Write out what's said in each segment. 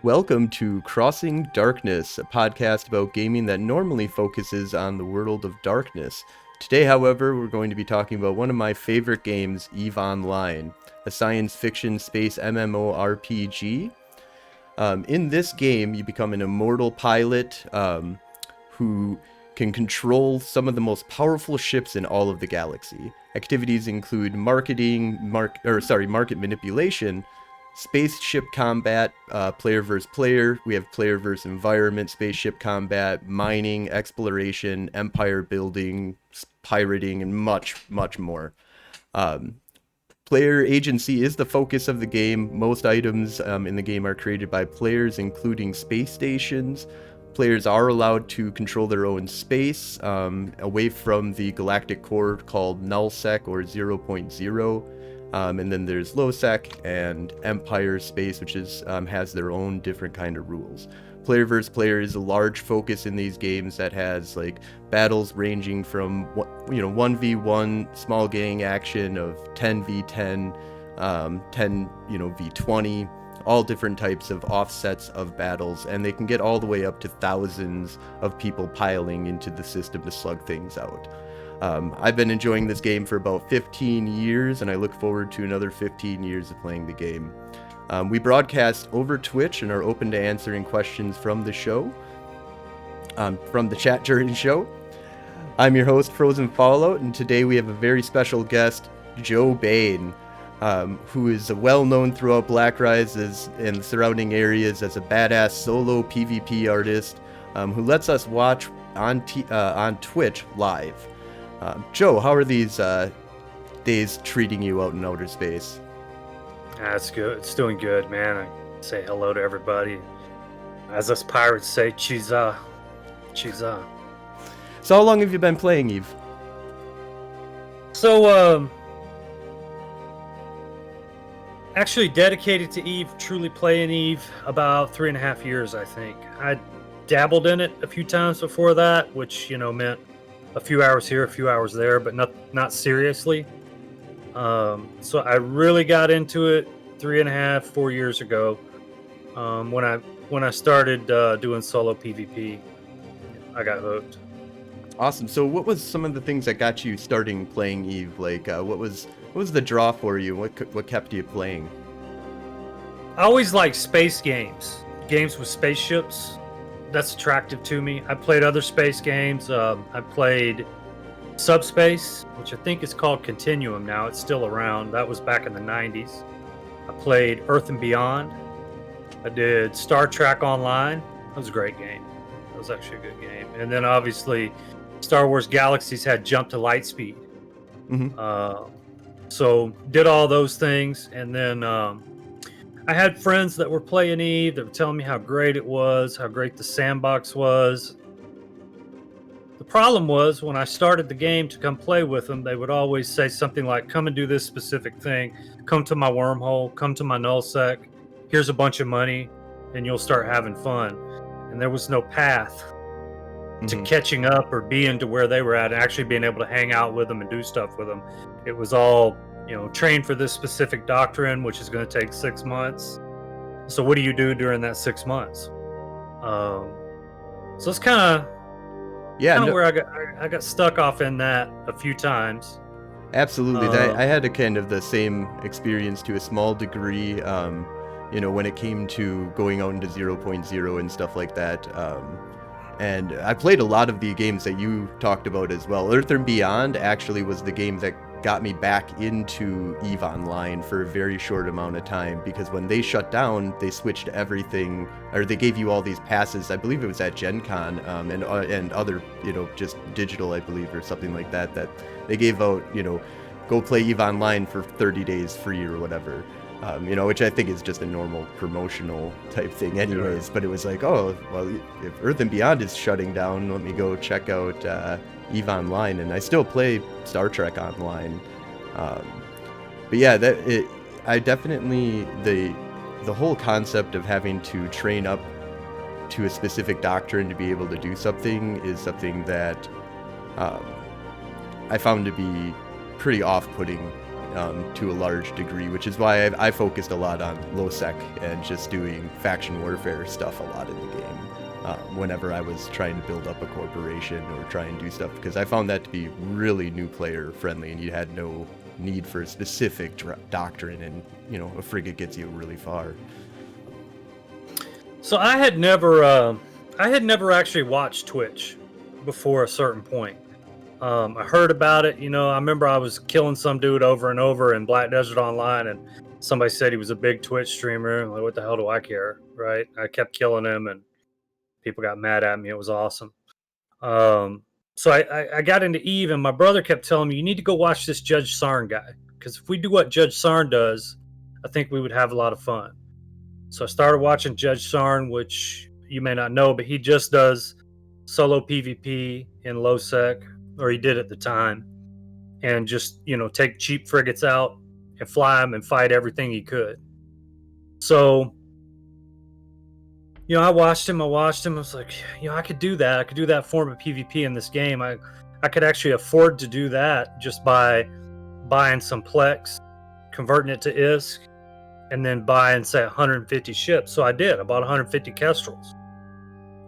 Welcome to Crossing Darkness, a podcast about gaming that normally focuses on the world of darkness. Today, however, we're going to be talking about one of my favorite games, EVE Online, a science fiction space MMORPG. In this game, you become an immortal pilot who can control some of the most powerful ships in all of the galaxy. Activities include market manipulation, spaceship combat, player versus player. We have player versus environment, spaceship combat, mining, exploration, empire building, pirating, and much, much more. Player agency is the focus of the game. Most items in the game are created by players, including space stations. Players are allowed to control their own space away from the galactic core called Nullsec or 0.0. And then there's Lowsec and Empire space, which has their own different kind of rules. Player versus player is a large focus in these games that has like battles ranging from 1v1 small gang action of 10v10, 10 v20, all different types of offsets of battles, and they can get all the way up to thousands of people piling into the system to slug things out. I've been enjoying this game for about 15 years, and I look forward to another 15 years of playing the game. We broadcast over Twitch and are open to answering questions from the show, from the chat during the show. I'm your host, Frozen Fallout, and today we have a very special guest, Joebane, who is well-known throughout Black Rise and surrounding areas as a badass solo PvP artist who lets us watch on Twitch live. Joe, how are these days treating you out in outer space? That's good. It's doing good, man. I say hello to everybody. As us pirates say, Chiza. Chiza. So how long have you been playing EVE? So, actually dedicated to EVE, truly playing EVE, about 3.5 years, I think. I dabbled in it a few times before that, which, meant a few hours here, a few hours there, but not seriously. So I really got into it 3.5, 4 years ago, when I started doing solo PvP. I got hooked. Awesome. So what was some of the things that got you starting playing EVE? Like, what was the draw for you? What kept you playing? I always liked space games with spaceships. That's attractive to me. I played other space games. I played Subspace, which I think is called Continuum now. It's still around. That was back in the 90s. I played Earth and Beyond. I did Star Trek Online. That was a great game. That was actually a good game. And then obviously Star Wars Galaxies had Jump to Lightspeed. Mm-hmm. So did all those things. And then I had friends that were playing EVE that were telling me how great it was, how great the sandbox was. The problem was when I started the game to come play with them, they would always say something like, come and do this specific thing. Come to my wormhole, come to my nullsec. Here's a bunch of money and you'll start having fun. And there was no path to catching up or being to where they were at and actually being able to hang out with them and do stuff with them. It was all, train for this specific doctrine, which is going to take 6 months. So what do you do during that 6 months? So it's kind of where I got stuck off in that a few times. Absolutely. I had a kind of the same experience to a small degree, when it came to going out into 0.0 and stuff like that. And I played a lot of the games that you talked about as well. Earth and Beyond actually was the game that got me back into EVE Online for a very short amount of time, because when they shut down, they switched everything, or they gave you all these passes. I believe it was at Gen Con, and other, just digital, I believe, or something like that, that they gave out, go play EVE Online for 30 days free or whatever. Which I think is just a normal promotional type thing anyways. Sure. But it was like, oh, well, if Earth and Beyond is shutting down, let me go check out EVE Online. And I still play Star Trek Online. But yeah, I definitely, the whole concept of having to train up to a specific doctrine to be able to do something is something that I found to be pretty off-putting to a large degree, which is why I focused a lot on Lowsec and just doing faction warfare stuff a lot in the game. Whenever I was trying to build up a corporation or try and do stuff, because I found that to be really new player friendly, and you had no need for a specific doctrine, and a frigate gets you really far. So I had never actually watched Twitch before a certain point. I heard about it, I remember I was killing some dude over and over in Black Desert Online, and somebody said he was a big Twitch streamer. I'm like, what the hell do I care, right? I kept killing him, and people got mad at me. It was awesome. So I got into Eve, and my brother kept telling me, you need to go watch this Judge Sarn guy, because if we do what Judge Sarn does, I think we would have a lot of fun. So I started watching Judge Sarn, which you may not know, but he just does solo PvP in Lowsec, or he did at the time, and just, take cheap frigates out and fly them and fight everything he could. So, I watched him. I was like, I could do that. I could do that form of PvP in this game. I could actually afford to do that just by buying some Plex, converting it to ISK, and then buying, say, 150 ships. So I did. I bought 150 Kestrels.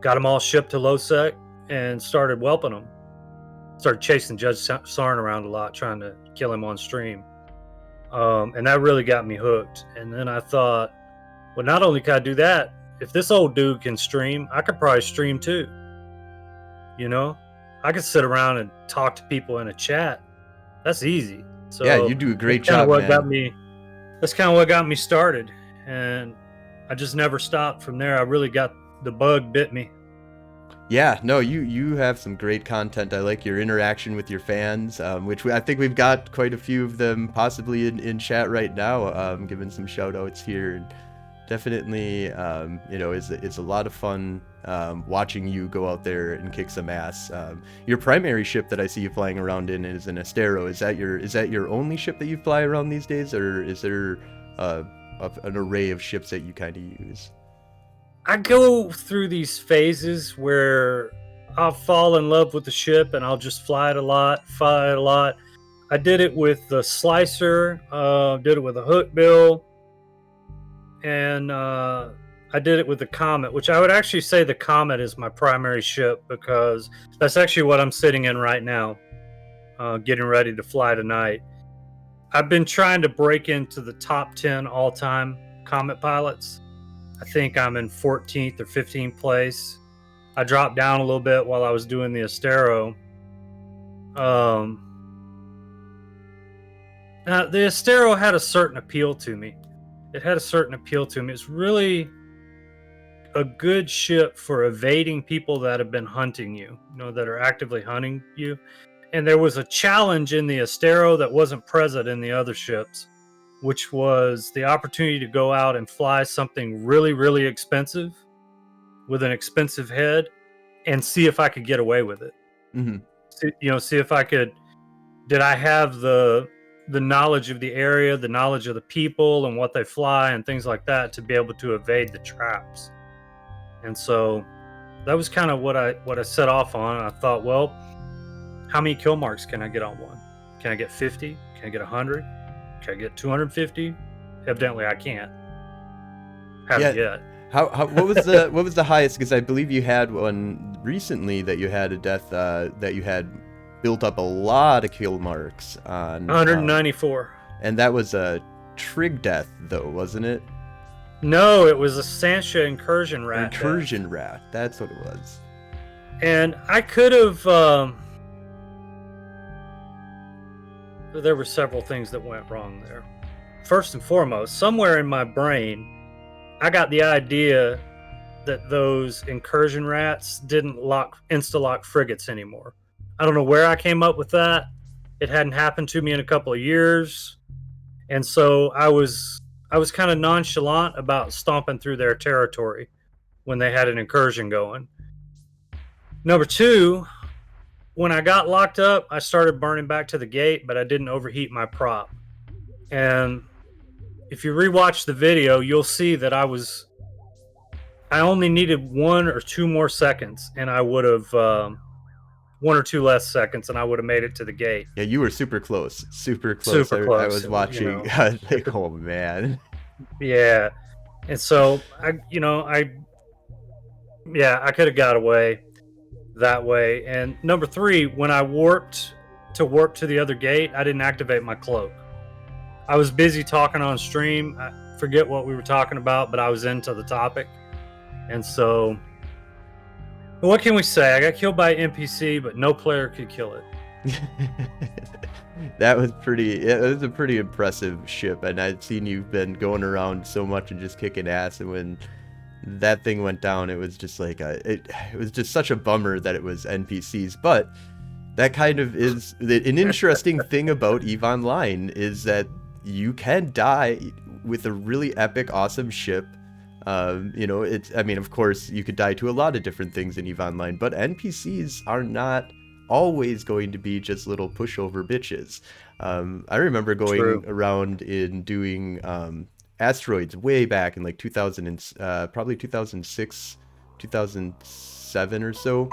Got them all shipped to Lowsec and started whelping them. Started chasing Judge Sarn around a lot, trying to kill him on stream. And that really got me hooked. And then I thought, well, not only could I do that, if this old dude can stream, I could probably stream too. I could sit around and talk to people in a chat. That's easy. So yeah, you do a great job, man. That's kind of what got me started. And I just never stopped from there. I really got the bug bit me. Yeah, no, you have some great content. I like your interaction with your fans, which I think we've got quite a few of them possibly in chat right now, giving some shout outs here. And definitely, it's a lot of fun watching you go out there and kick some ass. Your primary ship that I see you flying around in is an Estero. Is that your only ship that you fly around these days, or is there an array of ships that you kind of use? I go through these phases where I'll fall in love with the ship and I'll just fly it a lot. I did it with the Slicer, did it with the Hookbill, and I did it with the Comet, which I would actually say the Comet is my primary ship, because that's actually what I'm sitting in right now, getting ready to fly tonight. I've been trying to break into the top 10 all-time Comet pilots. I think I'm in 14th or 15th place. I dropped down a little bit while I was doing the Estero. The Estero had a certain appeal to me. It's really a good ship for evading people that have been hunting you, that are actively hunting you. And there was a challenge in the Estero that wasn't present in the other ships, which was the opportunity to go out and fly something really, really expensive with an expensive head and see if I could get away with it. Mm-hmm. See if I could, did I have the knowledge of the area, the knowledge of the people and what they fly and things like that to be able to evade the traps. And so that was kind of what I set off on. I thought, well, how many kill marks can I get on one? Can I get 50? Can I get 100? Can I get 250? Evidently, I can't. Haven't yet. What was the highest? Because I believe you had one recently that you had a death that you had built up a lot of kill marks on. 194. And that was a trig death, though, wasn't it? No, it was a Sancha incursion rat. Incursion rat. That's what it was. And I could have. There were several things that went wrong there. First and foremost, somewhere in my brain, I got the idea that those incursion rats didn't insta-lock frigates anymore. I don't know where I came up with that. It hadn't happened to me in a couple of years. And so I was kind of nonchalant about stomping through their territory when they had an incursion going. Number two, when I got locked up, I started burning back to the gate, but I didn't overheat my prop. And if you rewatch the video, you'll see that I only needed 1 or 2 more seconds, and I would have 1 or 2 less seconds, and I would have made it to the gate. Yeah, you were super close. Super close. Super I close, was watching. you I was like, oh man. Yeah, and so I could have got away that way. And number 3, when I warped to warp to the other gate, I didn't activate my cloak. I was busy talking on stream. I forget what we were talking about, but I was into the topic. And so, what can we say? I got killed by an NPC, but no player could kill it. That was pretty. It was a pretty impressive ship, and I'd seen you've been going around so much and just kicking ass. And when that thing went down, it was just like it was just such a bummer that it was NPCs. But that kind of is an interesting thing about EVE Online, is that you can die with a really epic, awesome ship. You know, I mean, of course, you could die to a lot of different things in EVE Online, but NPCs are not always going to be just little pushover bitches. I remember going around in doing asteroids way back in like 2000 and probably 2006, 2007 or so.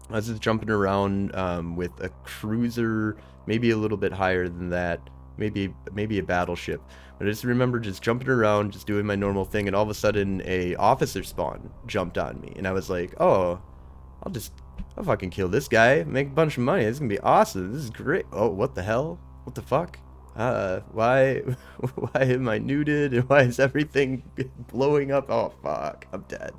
I was just jumping around with a cruiser, maybe a little bit higher than that, maybe a battleship. But I just remember just jumping around, just doing my normal thing, and all of a sudden a officer spawn jumped on me, and I was like, oh, I'll fucking kill this guy, make a bunch of money. This is gonna be awesome. This is great. Oh, what the hell? What the fuck? Why am I nuded? And why is everything blowing up? Oh, fuck. I'm dead.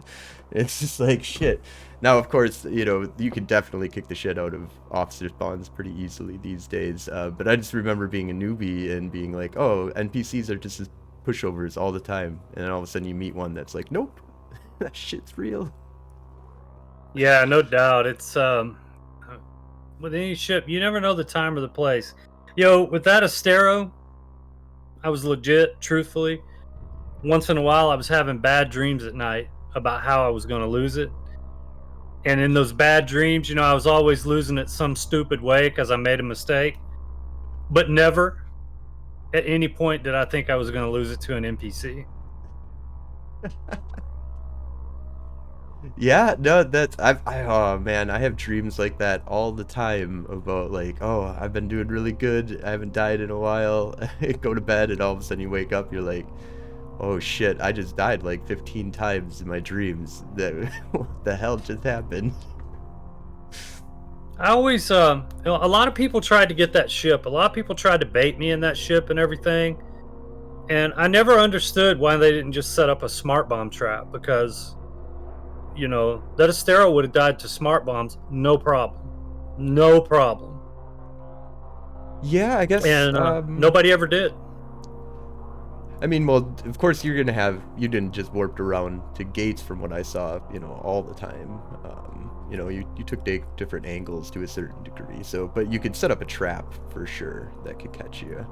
It's just like, shit. Now, of course, you know, you can definitely kick the shit out of officer spawns pretty easily these days. But I just remember being a newbie and being like, oh, NPCs are just pushovers all the time. And then all of a sudden you meet one that's like, nope, that shit's real. Yeah, no doubt. It's with any ship, you never know the time or the place. Yo, with that Estero, I was legit, truthfully. Once in a while, I was having bad dreams at night about how I was going to lose it. And in those bad dreams, you know, I was always losing it some stupid way because I made a mistake. But never at any point did I think I was going to lose it to an NPC. Yeah, no, oh man, I have dreams like that all the time about like, oh, I've been doing really good, I haven't died in a while. Go to bed and all of a sudden you wake up, you're like, oh shit, I just died like 15 times in my dreams. What the hell just happened? I always, a lot of people tried to get that ship. A lot of people tried to bait me in that ship and everything. And I never understood why they didn't just set up a smart bomb trap, because you know, that Estero would have died to smart bombs, no problem. No problem. Yeah, I guess. And nobody ever did. I mean, well, of course you didn't just warped around to gates from what I saw, you know, all the time. You know, you took different angles to a certain degree, so, but you could set up a trap for sure that could catch you.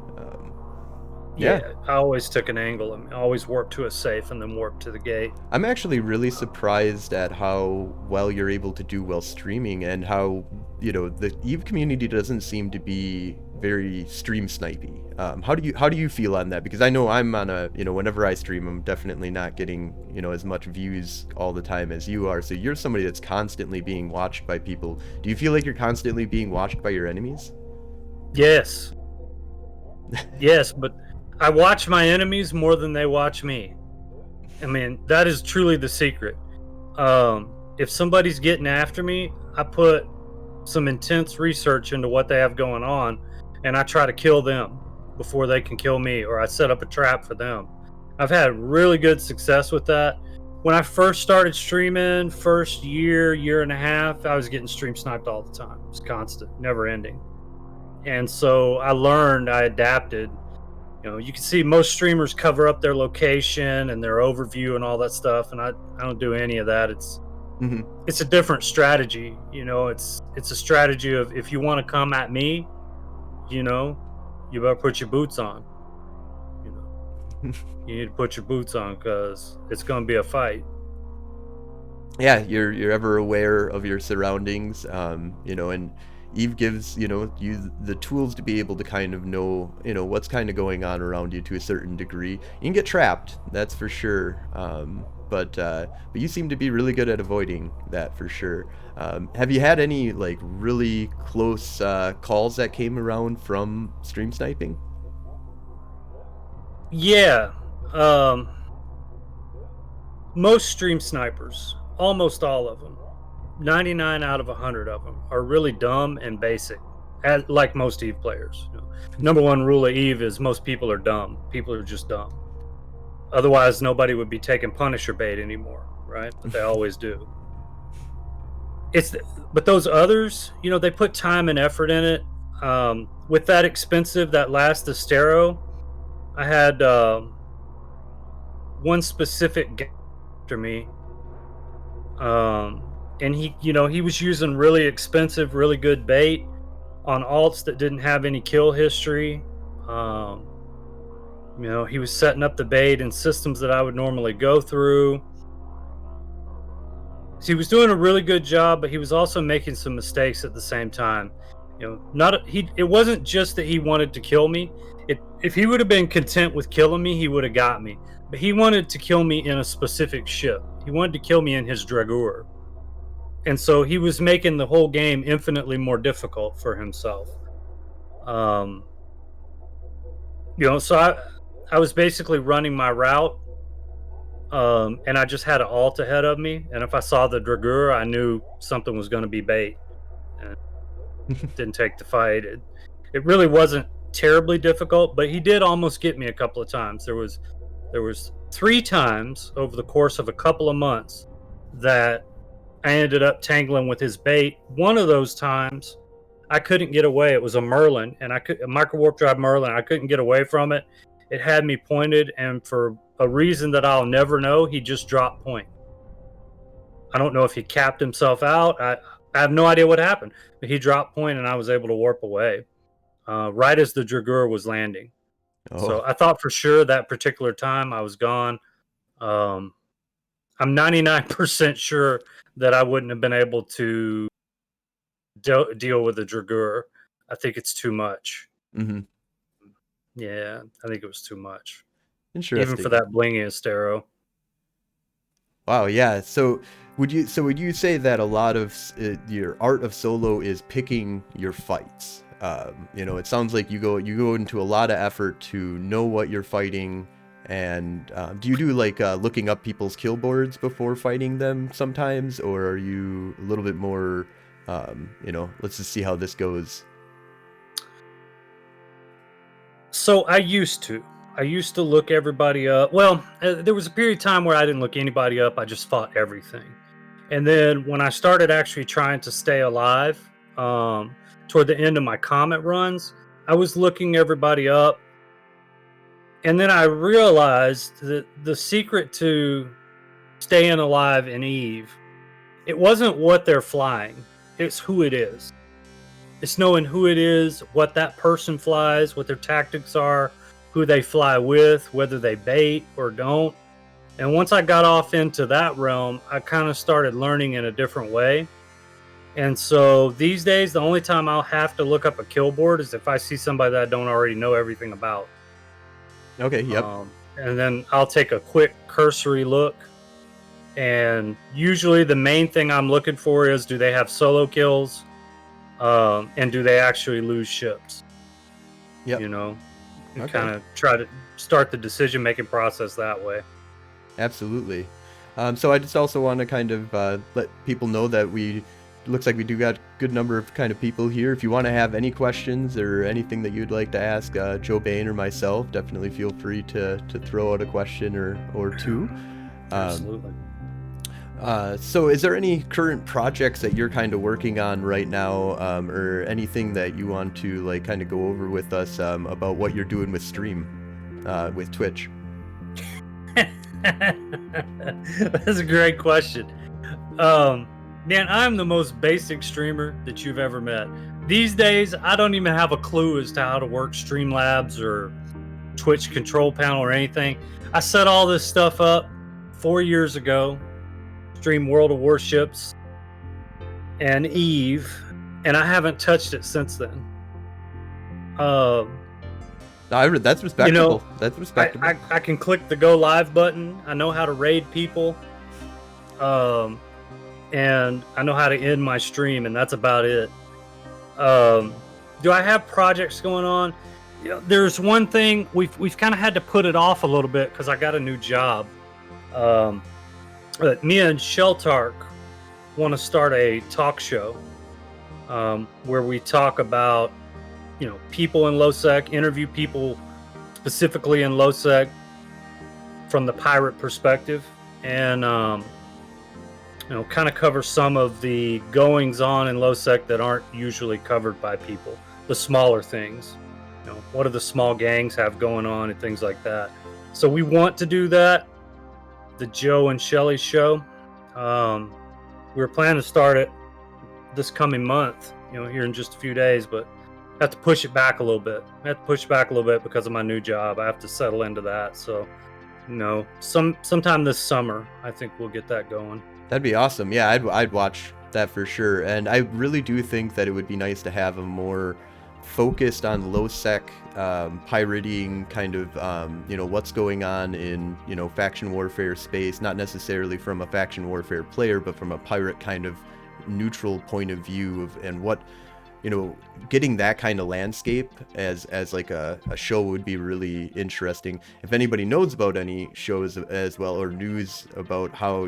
Yeah, I always took an angle. I always warped to a safe and then warped to the gate. I'm actually really surprised at how well you're able to do while streaming, and how, you know, the EVE community doesn't seem to be very stream snipey. How do you feel on that? Because I know I'm on a, you know, whenever I stream, I'm definitely not getting, you know, as much views all the time as you are. So you're somebody that's constantly being watched by people. Do you feel like you're constantly being watched by your enemies? Yes. Yes, but I watch my enemies more than they watch me. I mean, that is truly the secret. If somebody's getting after me, I put some intense research into what they have going on, and I try to kill them before they can kill me, or I set up a trap for them. I've had really good success with that. When I first started streaming, first year and a half, I was getting stream sniped all the time. It was constant, never ending. And so I learned, I adapted. You know, you can see most streamers cover up their location and their overview and all that stuff, and I don't do any of that. It's a different strategy. You know, it's a strategy of, if you want to come at me, you know, you better put your boots on. You know, you need to put your boots on, because it's going to be a fight. Yeah, you're ever aware of your surroundings, you know, and EVE gives, you know, you the tools to be able to kind of know, you know, what's kind of going on around you to a certain degree. You can get trapped, that's for sure. but you seem to be really good at avoiding that for sure. Have you had any like really close calls that came around from stream sniping? Yeah. Um, most stream snipers, almost all of them, 99 out of 100 of them, are really dumb and basic, like most Eve players. Number one rule of Eve is most people are dumb. People are just dumb. Otherwise, nobody would be taking Punisher bait anymore, right? But they always do. But those others, they put time and effort in it. With that last Estero, I had one specific guy after me, and he was using really expensive, really good bait on alts that didn't have any kill history. He was setting up the bait in systems that I would normally go through. So he was doing a really good job, but he was also making some mistakes at the same time. It wasn't just that he wanted to kill me. If he would have been content with killing me, he would have got me. But he wanted to kill me in a specific ship. He wanted to kill me in his Dragoor. And so he was making the whole game infinitely more difficult for himself. So I was basically running my route, and I just had an alt ahead of me. And if I saw the Dragoor, I knew something was going to be bait. And didn't take the fight. It really wasn't terribly difficult, but he did almost get me a couple of times. There was 3 times over the course of a couple of months that I ended up tangling with his bait. One of those times I couldn't get away. It was a Merlin, and a micro warp drive Merlin. I couldn't get away from it. It had me pointed, and for a reason that I'll never know, he just dropped point. I don't know if he capped himself out. I have no idea what happened, but he dropped point, and I was able to warp away right as the Dragoor was landing. Oh. So I thought for sure that particular time I was gone. I'm 99% sure that I wouldn't have been able to deal with the Dragoor. I think it's too much. Mm-hmm. Yeah, I think it was too much. Interesting. Even for that blingy Estero. Wow, yeah. So would you say that a lot of your art of solo is picking your fights? It sounds like you go into a lot of effort to know what you're fighting, and do you do like looking up people's kill boards before fighting them sometimes, or are you a little bit more, let's just see how this goes? So I used to look everybody up. Well, there was a period of time where I didn't look anybody up. I just fought everything. And then when I started actually trying to stay alive, toward the end of my Comet runs, I was looking everybody up. And then I realized that the secret to staying alive in Eve, it wasn't what they're flying. It's who it is. It's knowing who it is, what that person flies, what their tactics are, who they fly with, whether they bait or don't. And once I got off into that realm, I kind of started learning in a different way. And so these days, the only time I'll have to look up a kill board is if I see somebody that I don't already know everything about. Okay, yep. And then I'll take a quick cursory look. And usually the main thing I'm looking for is, do they have solo kills? And do they actually lose ships? Yep. And kind of try to start the decision-making process that way. Absolutely. So I just also want to kind of let people know that looks like we do got a good number of kind of people here. If you want to have any questions or anything that you'd like to ask Joebane or myself, definitely feel free to throw out a question or two. Absolutely. So is there any current projects that you're kind of working on right now, or anything that you want to like kind of go over with us about what you're doing with stream, with Twitch? That's a great question. Man, I'm the most basic streamer that you've ever met. These days, I don't even have a clue as to how to work Streamlabs or Twitch control panel or anything. I set all this stuff up 4 years ago. Stream World of Warships and Eve, and I haven't touched it since then. That's You know, respectable. That's respectable. I can click the go live button. I know how to raid people. And I know how to end my stream, and that's about it. Do I have projects going on? There's one thing we've kind of had to put it off a little bit because I got a new job. But me and Sheltark want to start a talk show where we talk about people in Lowsec, interview people specifically in Lowsec from the pirate perspective, and kind of cover some of the goings on in Lowsec that aren't usually covered by people. The smaller things, what do the small gangs have going on and things like that. So we want to do that. The Joe and Shelly show. We were planning to start it this coming month, here in just a few days, but I have to push it back a little bit. Because of my new job. I have to settle into that. So, sometime this summer, I think we'll get that going. That'd be awesome. Yeah, I'd watch that for sure. And I really do think that it would be nice to have a more focused on Lowsec pirating kind of what's going on in faction warfare space, not necessarily from a faction warfare player, but from a pirate kind of neutral point of view of, and what getting that kind of landscape as like a show would be really interesting. If anybody knows about any shows as well, or news about how,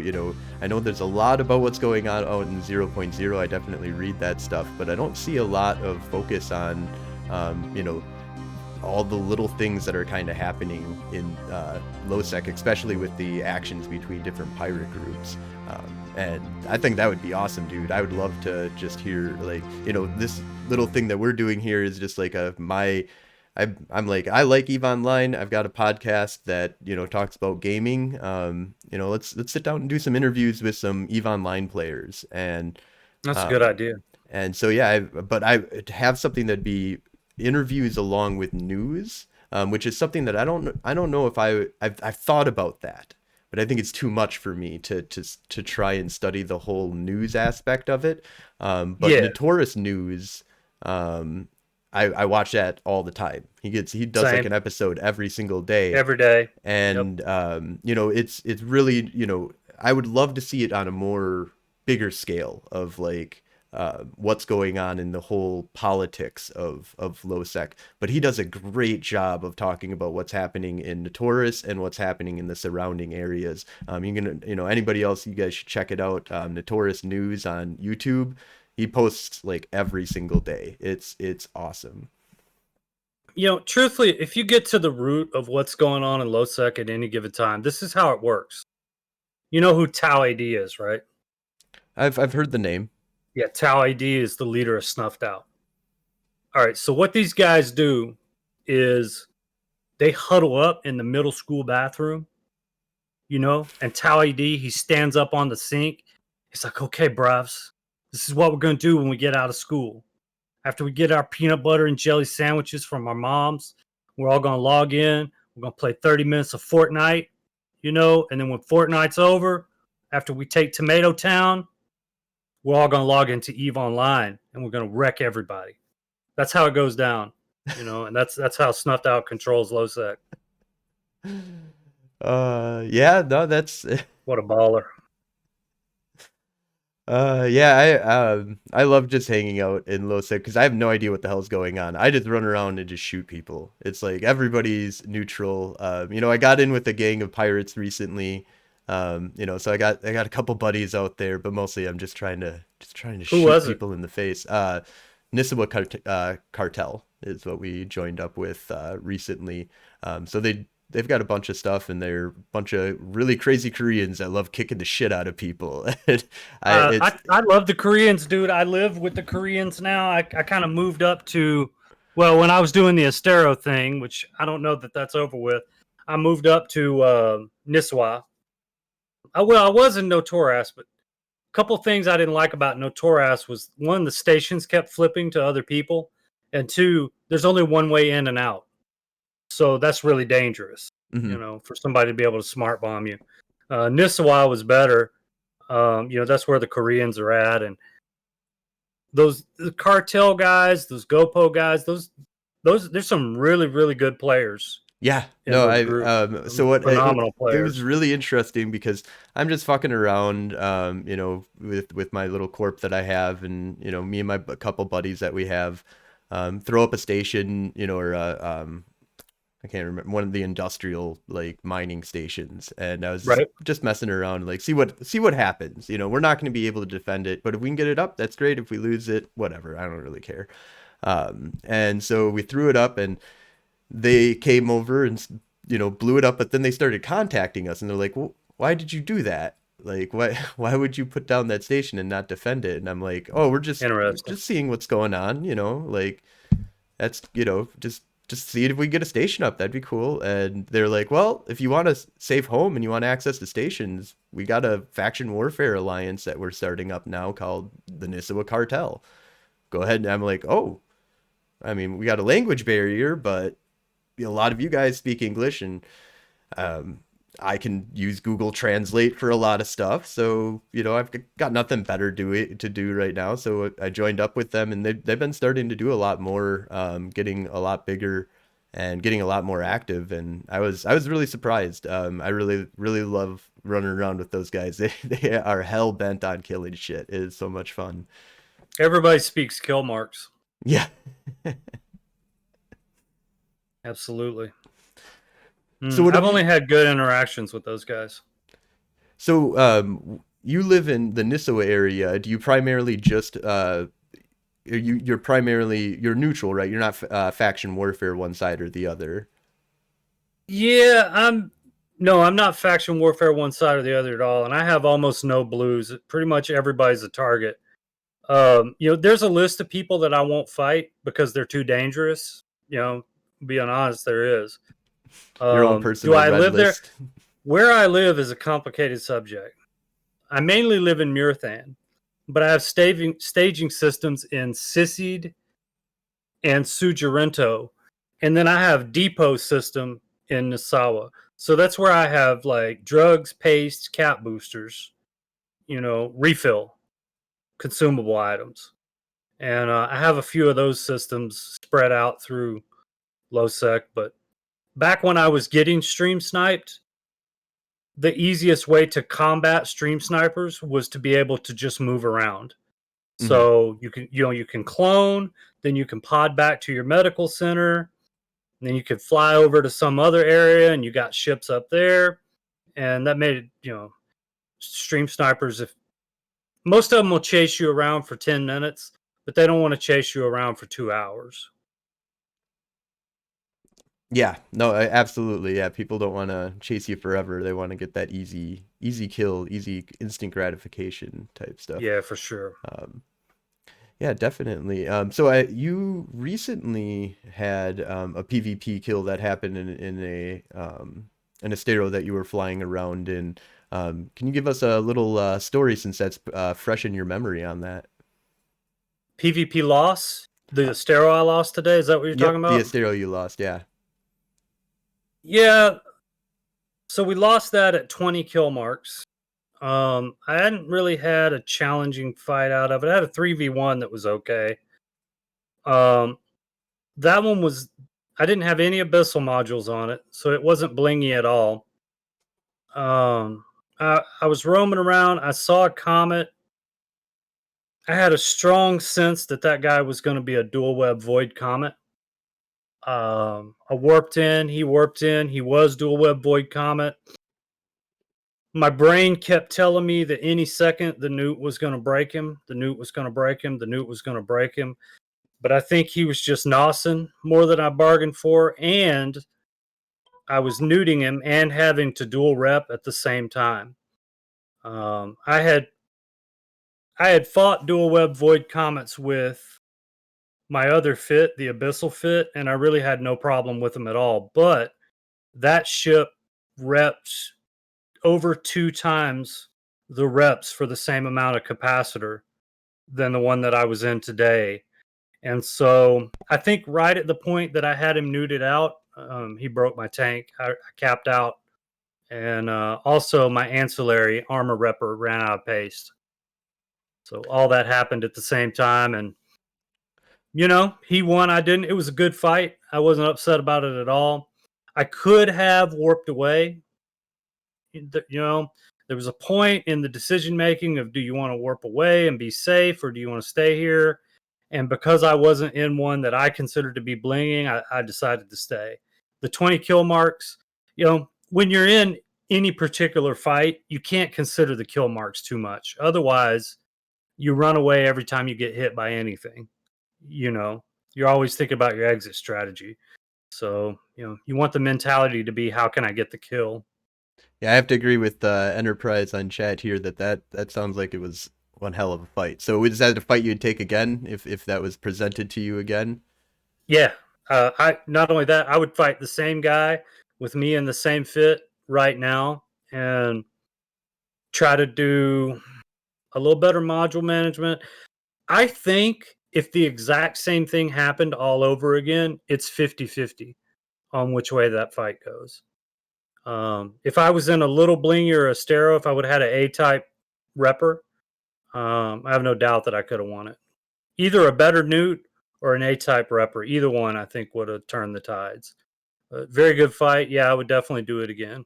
I know there's a lot about what's going on out in 0.0. I definitely read that stuff, but I don't see a lot of focus on, all the little things that are kind of happening in Lowsec, especially with the actions between different pirate groups. And I think that would be awesome, dude. I would love to just hear, like, this little thing that we're doing here is just like I'm like, I like EVE Online. I've got a podcast that, talks about gaming. Let's sit down and do some interviews with some EVE Online players. And that's a good idea. And so, yeah, but I have something that'd be interviews along with news, which is something that I don't know if I've thought about that. But I think it's too much for me to try and study the whole news aspect of it. But yeah. Notorious news, I watch that all the time. He does Same. Like an episode every single day. Every day. And it's really, I would love to see it on a more bigger scale of like what's going on in the whole politics of Lowsec. But he does a great job of talking about what's happening in Notorious and what's happening in the surrounding areas. You can, anybody else, you guys should check it out. Notorious News on YouTube. He posts like every single day. It's awesome. Truthfully, if you get to the root of what's going on in Lowsec at any given time, this is how it works. You know who Tau AD is, right? I've heard the name. Yeah, Tau AD is the leader of Snuffed Out. All right, so what these guys do is they huddle up in the middle school bathroom, and Tau AD, he stands up on the sink. He's like, okay, bruvs, this is what we're going to do when we get out of school. After we get our peanut butter and jelly sandwiches from our moms, we're all going to log in. We're going to play 30 minutes of Fortnite, and then when Fortnite's over, after we take Tomato Town, we're all going to log into EVE Online and we're going to wreck everybody. That's how it goes down, and that's how Snuffed Out controls Lowsec. Yeah, no, that's what a baller. Yeah, I love just hanging out in Lowsec because I have no idea what the hell's going on. I just run around and just shoot people. It's like everybody's neutral. I got in with a gang of pirates recently. So I got a couple buddies out there, but mostly I'm just trying to shoot people in the face. Nisawa Cartel is what we joined up with recently. So they've got a bunch of stuff, and they're a bunch of really crazy Koreans that love kicking the shit out of people. I love the Koreans, dude. I live with the Koreans now. I kind of moved up to, when I was doing the Estero thing, which I don't know that that's over with, I moved up to Nisawa. I was in Notorious, but a couple things I didn't like about Notorious was, one, the stations kept flipping to other people, and two, there's only one way in and out. So that's really dangerous, for somebody to be able to smart bomb you. Nisawa was better. That's where the Koreans are at. And the cartel guys, those GoPo guys, There's some really, really good players Yeah, in no, those I groups. so what Phenomenal it was players. really interesting because I'm just fucking around, with my little corp that I have, and me and my couple buddies that we have, throw up a station, or I can't remember, one of the industrial like mining stations, and I was Right. just messing around, like see what happens. We're not going to be able to defend it, but if we can get it up, that's great. If we lose it, whatever, I don't really care. And so we threw it up, and they came over and blew it up, but then they started contacting us, and they're like, well, why did you do that? Like, why would you put down that station and not defend it? And I'm like, oh, we're Interesting. just seeing what's going on, like that's just see if we get a station up, that'd be cool. And they're like, well, if you want a safe home and you want access to stations, we got a faction warfare alliance that we're starting up now called the Nissawa Cartel. Go ahead. And I'm like, oh, I mean, we got a language barrier, but a lot of you guys speak English, and um, I can use Google Translate for a lot of stuff. So, I've got nothing better to do right now. So I joined up with them, and they've been starting to do a lot more, getting a lot bigger and getting a lot more active. And I was really surprised. I really, really love running around with those guys. They are hell bent on killing shit. It is so much fun. Everybody speaks kill marks. Yeah. Absolutely. So what I've have you? only had good interactions with those guys. So, you live in the Nissawa area. Do you primarily just you're neutral, right? You're not faction warfare one side or the other. Yeah, I'm not faction warfare one side or the other at all, and I have almost no blues. Pretty much everybody's a target. There's a list of people that I won't fight because they're too dangerous. Being honest, there is. Your own Do personal I red live there? list. Where I live is a complicated subject. I mainly live in Murthan, but I have staging systems in Sisseed and Sujarento, and then I have depot system in Nasawa. So that's where I have like drugs, paste, cap boosters, refill consumable items, and I have a few of those systems spread out through Lowsec. But back when I was getting stream sniped, the easiest way to combat stream snipers was to be able to just move around. Hmm. So you can clone, then you can pod back to your medical center, and then you could fly over to some other area, and you got ships up there, and that made it, stream snipers. If most of them will chase you around for 10 minutes, but they don't want to chase you around for 2 hours. Yeah, no, absolutely. Yeah, people don't want to chase you forever. They want to get that easy kill, easy instant gratification type stuff. Yeah, for sure. Um, yeah, definitely. So you recently had a PvP kill that happened in a Estero that you were flying around in. Can you give us a little story, since that's fresh in your memory on that? PvP loss. The Estero I lost today. Is that what you're talking Yep, the about? Estero you lost. Yeah. Yeah. So we lost that at 20 kill marks. I hadn't really had a challenging fight out of it. I had a 3v1 that was okay. Um, that one was, I didn't have any abyssal modules on it, so it wasn't blingy at all. I was roaming around. I saw a comet. I had a strong sense that guy was going to be a dual web void comet. I warped in. He warped in. He was dual web void comet. My brain kept telling me that any second the newt was going to break him. The newt was going to break him. The newt was going to break him. But I think he was just nossing more than I bargained for, and I was newting him and having to dual rep at the same time. I had fought dual web void comets with my other fit, the abyssal fit, and I really had no problem with them at all. But that ship reps over 2 times the reps for the same amount of capacitor than the one that I was in today. And so I think right at the point that I had him neuted out, he broke my tank. I capped out. And also my ancillary armor repper ran out of paste. So all that happened at the same time. And he won. I didn't. It was a good fight. I wasn't upset about it at all. I could have warped away. There was a point in the decision making of, do you want to warp away and be safe, or do you want to stay here? And because I wasn't in one that I considered to be blinging, I decided to stay. The 20 kill marks, when you're in any particular fight, you can't consider the kill marks too much. Otherwise, you run away every time you get hit by anything. You're always thinking about your exit strategy. So, you want the mentality to be, how can I get the kill? Yeah, I have to agree with Enterprise on chat here that sounds like it was one hell of a fight. So is that a fight you'd take again if that was presented to you again? Yeah. I not only that, I would fight the same guy with me in the same fit right now and try to do a little better module management. I think if the exact same thing happened all over again, it's 50-50 on which way that fight goes. If I was in a little blingy or a Estero, if I would have had an A-type repper, I have no doubt that I could have won it. Either a better Newt or an A-type repper. Either one, I think, would have turned the tides. Very good fight. Yeah, I would definitely do it again.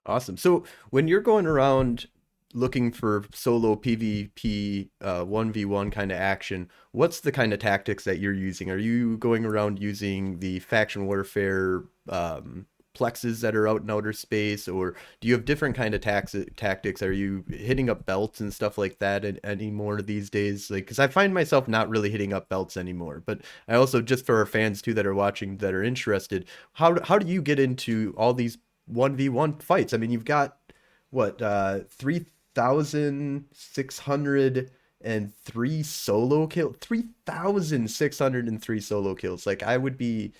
Awesome. So when you're going around looking for solo PvP 1v1 kind of action, what's the kind of tactics that you're using? Are you going around using the faction warfare plexes that are out in outer space, or do you have different kind of tactics? Are you hitting up belts and stuff like that anymore these days? Like, because I find myself not really hitting up belts anymore, but I also, just for our fans too that are watching that are interested, how do you get into all these 1v1 fights? I mean, you've got what 3,603 solo kills. 3,603 solo kills. Like, I would be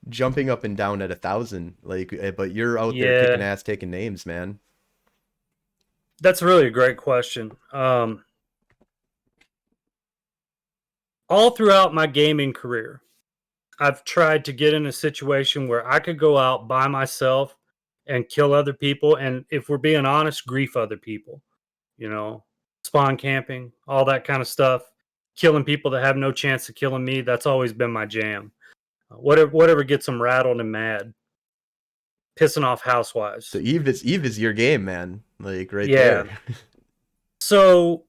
jumping up and down at 1,000, like, but you're out there kicking ass, taking names, man. That's really a great question. All throughout my gaming career, I've tried to get in a situation where I could go out by myself and kill other people, and if we're being honest, grief other people. Spawn camping, all that kind of stuff, killing people that have no chance of killing me. That's always been my jam. Whatever gets them rattled and mad, pissing off housewives. So Eve is your game, man. Like, right there. So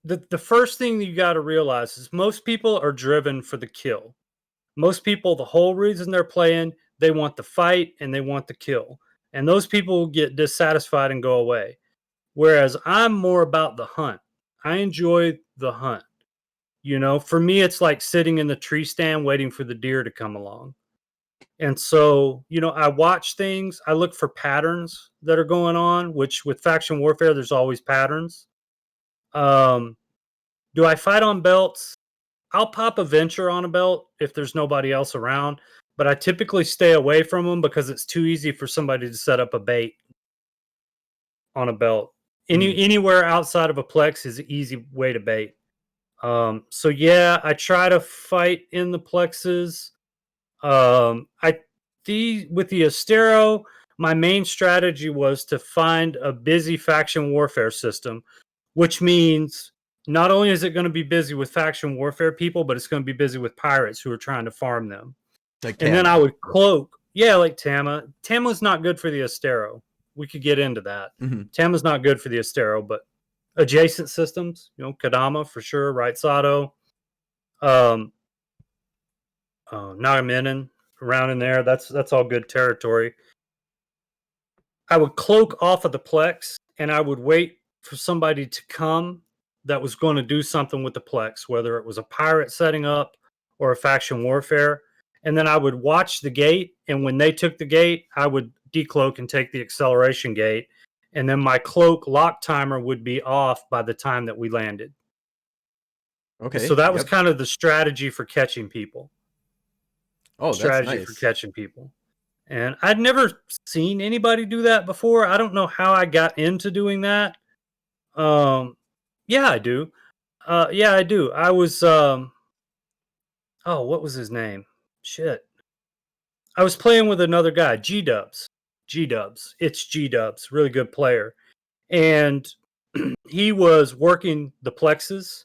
the first thing that you got to realize is most people are driven for the kill. Most people, the whole reason they're playing, they want the fight and they want the kill. And those people get dissatisfied and go away. Whereas I'm more about the hunt. I enjoy the hunt. For me, it's like sitting in the tree stand waiting for the deer to come along. And so, I watch things. I look for patterns that are going on, which with faction warfare, there's always patterns. Do I fight on belts? I'll pop a venture on a belt if there's nobody else around, but I typically stay away from them because it's too easy for somebody to set up a bait on a belt. Anywhere outside of a plex is an easy way to bait. So yeah, I try to fight in the plexes. With the Estero, my main strategy was to find a busy faction warfare system, which means not only is it going to be busy with faction warfare people, but it's going to be busy with pirates who are trying to farm them. Like and then I would cloak. Yeah, like Tama. Tama's not good for the Estero. We could get into that. Tama's not good for the Estero, but adjacent systems, Kadama for sure, Right Sato, Nagaminen around in there. That's all good territory. I would cloak off of the plex and I would wait for somebody to come that was going to do something with the plex, whether it was a pirate setting up or a faction warfare. And then I would watch the gate, and when they took the gate, I would decloak and take the acceleration gate. And then my cloak lock timer would be off by the time that we landed. Okay. So that was kind of the strategy for catching people. Oh, strategy that's nice. for catching people. And I'd never seen anybody do that before. I don't know how I got into doing that. Yeah, I do. I do. I was what was his name? Shit. I was playing with another guy, G-Dubs. It's G-Dubs, really good player. And he was working the plexes,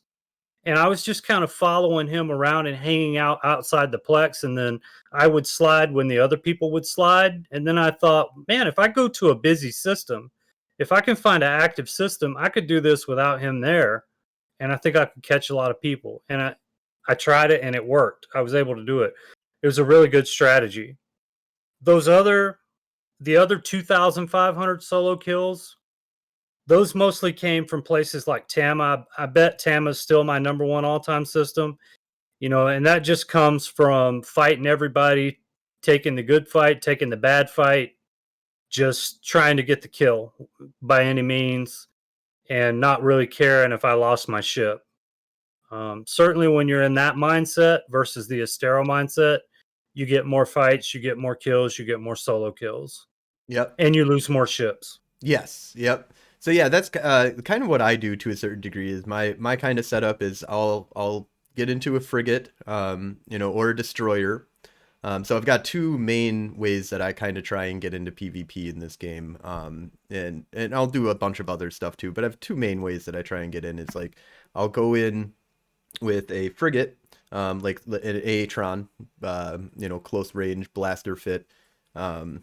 and I was just kind of following him around and hanging out outside the plex, and then I would slide when the other people would slide. And then I thought, man, if I go to a busy system, if I can find an active system, I could do this without him there, and I think I could catch a lot of people. And I tried it and it worked. I was able to do it. It was a really good strategy. Those other the other 2,500 solo kills, those mostly came from places like Tama. I bet Tama's still my number one all-time system, and that just comes from fighting everybody, taking the good fight, taking the bad fight, just trying to get the kill by any means, and not really caring if I lost my ship. Certainly, when you're in that mindset versus the Estero mindset, you get more fights, you get more kills, you get more solo kills, Yep. and you lose more ships. Yes. Yep. So yeah, that's kind of what I do to a certain degree. Is my kind of setup is I'll get into a frigate, or a destroyer. So I've got two main ways that I kind of try and get into PvP in this game. And I'll do a bunch of other stuff too, but I have two main ways that I try and get in. It's like I'll go in with a frigate, like an Aetron, close range blaster fit, little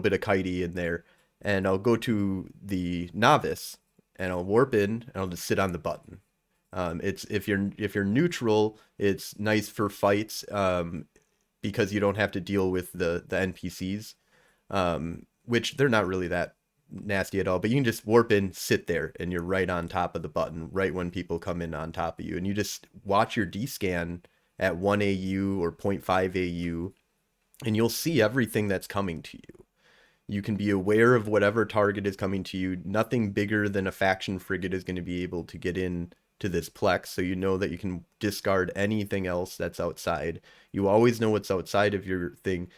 bit of kitey in there, and I'll go to the novice and I'll warp in and I'll just sit on the button. It's if you're neutral, it's nice for fights, because you don't have to deal with the NPCs, which they're not really that nasty at all. But you can just warp in, sit there, and you're right on top of the button right when people come in on top of you, and you just watch your D scan at 1 AU or 0.5 AU, and you'll see everything that's coming to you. You can be aware of whatever target is coming to you. Nothing bigger than a faction frigate is going to be able to get in to this plex, so you know that you can discard anything else that's outside. You always know what's outside of your thing.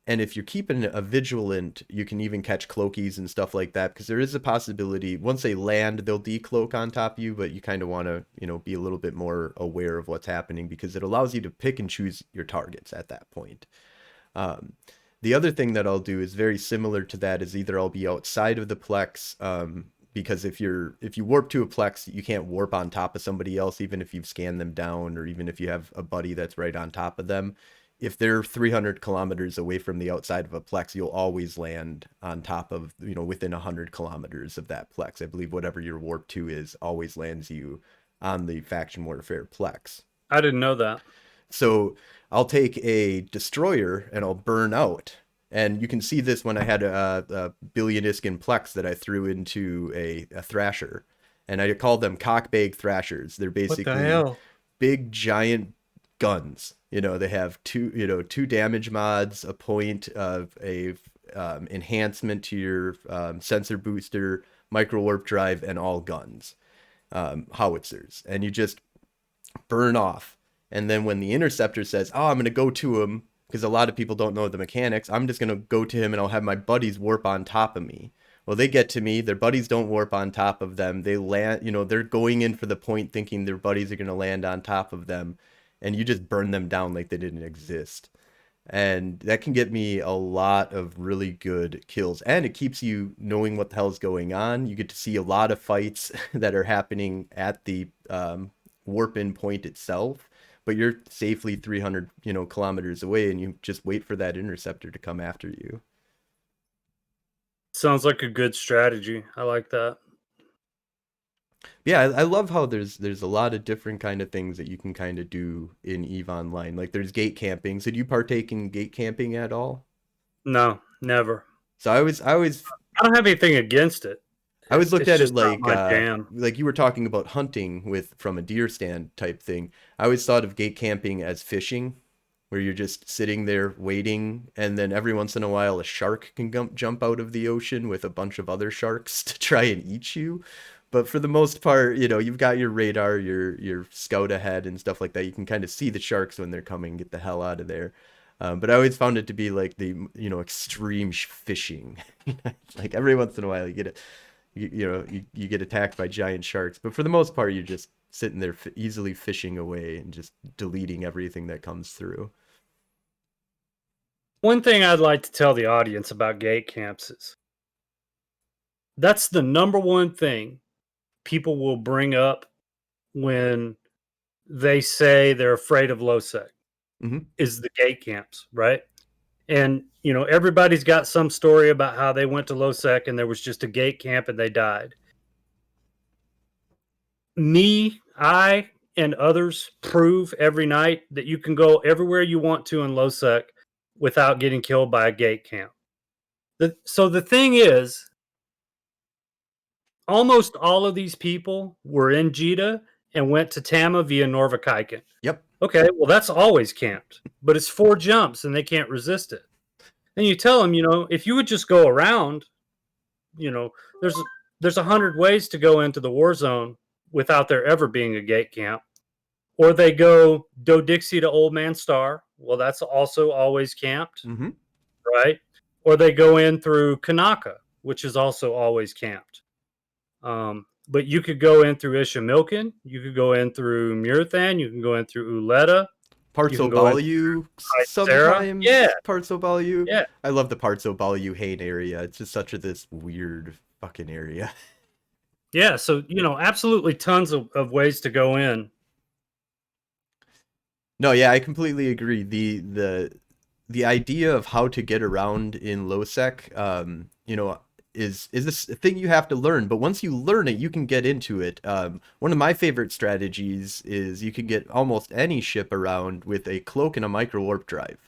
And if you're keeping a vigilant, you can even catch cloakies and stuff like that, because there is a possibility once they land, they'll decloak on top of you, but you kind of want to, be a little bit more aware of what's happening, because it allows you to pick and choose your targets at that point. The other thing that I'll do is very similar to that, is either I'll be outside of the plex, because if you warp to a plex, you can't warp on top of somebody else, even if you've scanned them down, or even if you have a buddy that's right on top of them. If they're 300 kilometers away from the outside of a plex, you'll always land on top of, within 100 kilometers of that plex. I believe whatever your warp to is always lands you on the faction warfare plex. I didn't know that. So I'll take a destroyer and I'll burn out. And you can see this when I had a billion Iskin plex that I threw into a thrasher. And I called them cockbag thrashers. They're basically big, giant guns. They have two damage mods, a point of a enhancement to your sensor booster, micro warp drive, and all guns, howitzers. And you just burn off. And then when the interceptor says, "Oh, I'm going to go to him," because a lot of people don't know the mechanics, I'm just going to go to him and I'll have my buddies warp on top of me. Well, they get to me, their buddies don't warp on top of them. They land, they're going in for the point thinking their buddies are going to land on top of them, and you just burn them down like they didn't exist. And that can get me a lot of really good kills, and it keeps you knowing what the hell's going on. You get to see a lot of fights that are happening at the warp-in point itself, but you're safely 300 kilometers away, and you just wait for that interceptor to come after you. Sounds like a good strategy. I like that. Yeah, I love how there's a lot of different kind of things that you can kind of do in EVE Online. Like there's gate camping. So do you partake in gate camping at all? No, never. So I don't have anything against it. I always looked at it like you were talking about hunting from a deer stand type thing. I always thought of gate camping as fishing, where you're just sitting there waiting, and then every once in a while a shark can jump out of the ocean with a bunch of other sharks to try and eat you. But for the most part, you've got your radar, your scout ahead and stuff like that. You can kind of see the sharks when they're coming, get the hell out of there. But I always found it to be like the, extreme fishing. Like every once in a while you get attacked by giant sharks. But for the most part, you're just sitting there easily fishing away and just deleting everything that comes through. One thing I'd like to tell the audience about gate camps is that's the number one thing people will bring up when they say they're afraid of Lowsec Mm-hmm. is the gate camps, right? And everybody's got some story about how they went to Lowsec and there was just a gate camp and they died. I and others prove every night that you can go everywhere you want to in Lowsec without getting killed by a gate camp. So the thing is, almost all of these people were in Jita and went to Tama via Norvikaiken. Yep. Okay, well that's always camped, but it's 4 jumps and they can't resist it. And you tell them, if you would just go around, you know, there's there's 100 ways to go into the war zone without there ever being a gate camp. Or they go Do Dixie to Old Man Star. Well, that's also always camped, Mm-hmm. right? Or they go in through Kanaka, which is also always camped. But you could go in through Ishamilkin, you could go in through Murathan, you can go in through Uleta, Parts you can go in Obalu Sarah. sometimes. Yeah, Parts Obalu. yeah, I love the Parts Obalu Hain area. It's just such this weird fucking area. yeah. So absolutely tons of ways to go in. No, yeah, I completely agree. The idea of how to get around in Lowsec, is this thing you have to learn. But once you learn it, you can get into it. One of my favorite strategies is you can get almost any ship around with a cloak and a micro warp drive.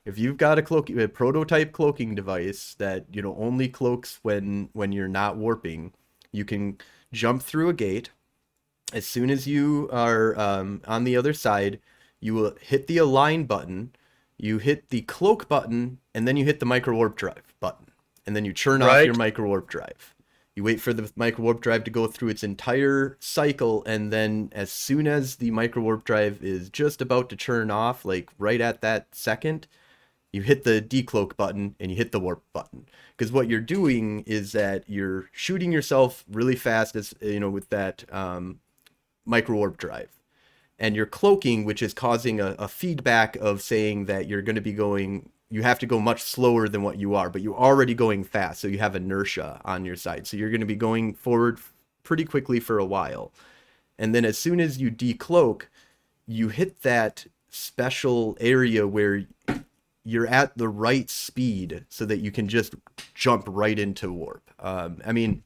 If you've got a prototype cloaking device that only cloaks when you're not warping, you can jump through a gate. As soon as you are on the other side, you will hit the align button, you hit the cloak button, and then you hit the micro warp drive button. And then you turn off your Right, micro warp drive. You wait for the micro warp drive to go through its entire cycle, and then as soon as the micro warp drive is just about to turn off, like right at that second, you hit the decloak button and you hit the warp button. Because what you're doing is that you're shooting yourself really fast, as with that micro warp drive, and you're cloaking, which is causing a feedback of saying that you're going to be going, you have to go much slower than what you are, but you're already going fast, so you have inertia on your side. So you're going to be going forward pretty quickly for a while. And then as soon as you decloak, you hit that special area where you're at the right speed so that you can just jump right into warp. I mean,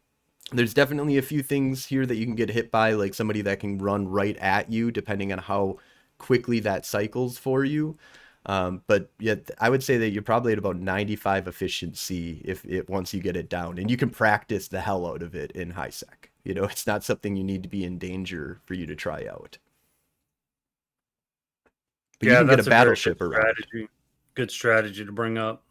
there's definitely a few things here that you can get hit by, like somebody that can run right at you, depending on how quickly that cycles for you. But yet, I would say that you're probably at about 95 efficiency once you get it down, and you can practice the hell out of it in high sec. It's not something you need to be in danger for you to try out. But you yeah, can get a that's a very good battleship around. strategy. Good strategy to bring up.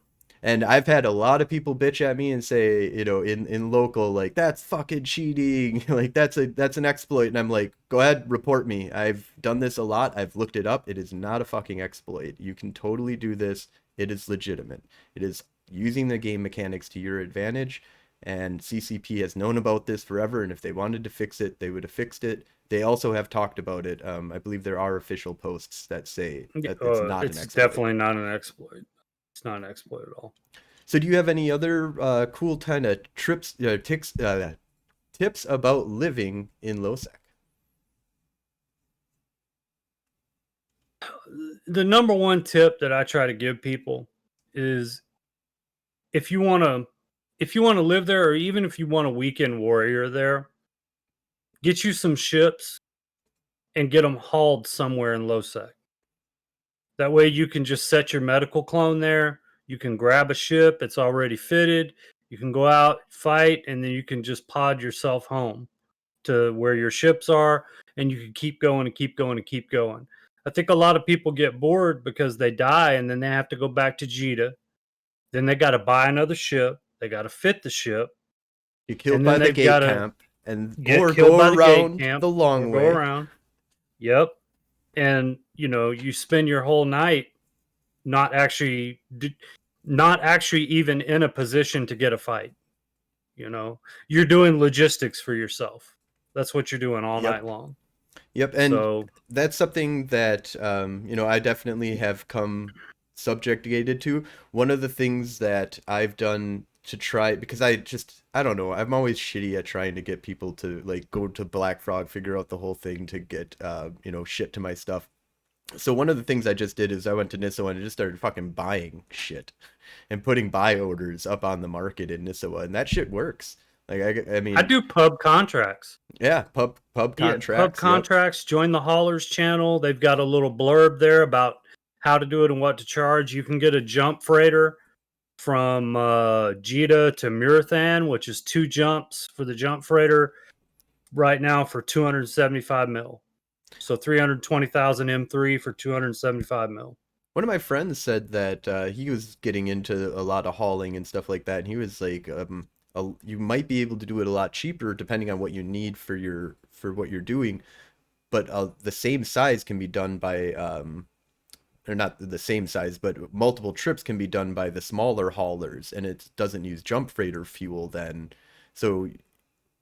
And I've had a lot of people bitch at me and say, in local, like, that's fucking cheating, like that's an exploit. And I'm like, go ahead, report me. I've done this a lot. I've looked it up. It is not a fucking exploit. You can totally do this. It is legitimate. It is using the game mechanics to your advantage. And CCP has known about this forever. And if they wanted to fix it, they would have fixed it. They also have talked about it. I believe there are official posts that say that it's not an It's exploit. definitely not an exploit. It's not an exploit at all. So do you have any other cool kind of tips about living in Lowsec? The number one tip that I try to give people is if you want to live there, or even if you want a weekend warrior there, get you some ships and get them hauled somewhere in Lowsec. That way you can just set your medical clone there. You can grab a ship, it's already fitted. You can go out, fight, and then you can just pod yourself home to where your ships are, and you can keep going and keep going and keep going. I think a lot of people get bored because they die and then they have to go back to Jita. Then they got to buy another ship. They got to fit the ship, Get killed and by then the they've got gate to camp get or killed go by the gate around camp the or long go way. around. Yep. And you spend your whole night not actually even in a position to get a fight. You're doing logistics for yourself. That's what you're doing all Yep. night long. Yep. And So that's something that I definitely have come subjugated to. One of the things that I've done to try, because I don't know, I'm always shitty at trying to get people to like go to Black Frog, figure out the whole thing to get shit to my stuff. So one of the things I just did is I went to Nissa and I just started fucking buying shit and putting buy orders up on the market in Nissa, and that shit works. Like I I mean, do pub contracts. yeah, pub Yeah, pub contracts. Yep. contracts. Join the Haulers channel. They've got a little blurb there about how to do it and what to charge. You can get a jump freighter from Jita to Murathan, which is 2 jumps for the jump freighter right now for 275 mil. So 320,000 M3 for 275 mil. One of my friends said that he was getting into a lot of hauling and stuff like that, and he was like, you might be able to do it a lot cheaper depending on what you need for what you're doing, but the same size can be done by or not the same size, but multiple trips can be done by the smaller haulers, and it doesn't use jump freighter fuel then. So